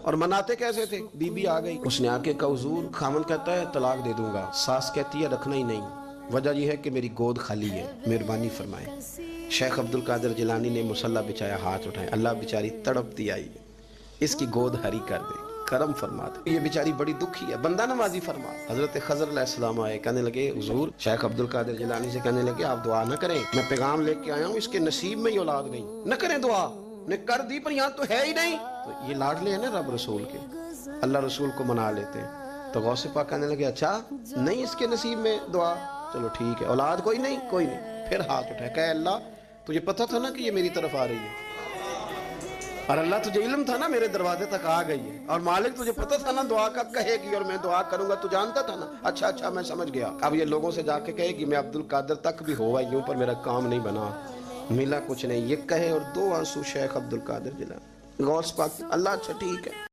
اور مناتے کیسے تھے؟ بی بی آ گئی، اس نے آ کے کہا حضور، خامن کہتا ہے طلاق دے دوں گا، ساس کہتی ہے رکھنا ہی نہیں، وجہ یہ ہے کہ میری گود خالی ہے، مہربانی فرمائیں۔ شیخ عبد القادر جیلانی نے مصلی بچھایا، ہاتھ اٹھائے، اللہ بیچاری تڑپتی آئی ہے، اس کی گود ہری کر دے، کرم فرما دے، یہ بیچاری بڑی دکھی ہے، بندہ نوازی فرما۔ حضرت خضر علیہ السلام آئے، کہنے لگے حضور، شیخ عبد القادر جیلانی سے کہنے لگے آپ دعا نہ کریں، میں پیغام لے کے آیا ہوں، اس کے نصیب میں ہی اولاد نہیں، نہ کریں دعا، نے کر دی پر یہاں تو ہے ہی نہیں۔ تو یہ لاڈلے ہیں نا رب رسول کے، اللہ رسول کو منا لیتے ہیں۔ تو غوث پاک کہنے لگے اچھا نہیں اس کے نصیب میں دعا، چلو ٹھیک ہے، اولاد کوئی نہیں، کوئی نہیں۔ پھر ہاتھ اٹھائے، کہ اللہ تجھے پتہ تھا نا کہ یہ میری طرف آ رہی ہے، اور اللہ تجھے علم تھا نا میرے دروازے تک آ گئی ہے، اور مالک تجھے پتہ تھا نا دعا کب کہے گی اور میں دعا کروں گا، تو جانتا تھا نا۔ اچھا اچھا میں سمجھ گیا، اب یہ لوگوں سے جا کے کہے گی میں عبد القادر تک بھی ہوا یوں پر میرا کام نہیں بنا، ملا کچھ نہیں، یہ کہے اور دو آنسو شیخ عبد القادر جیلانی۔ غوث پاک اللہ اچھا ٹھیک ہے۔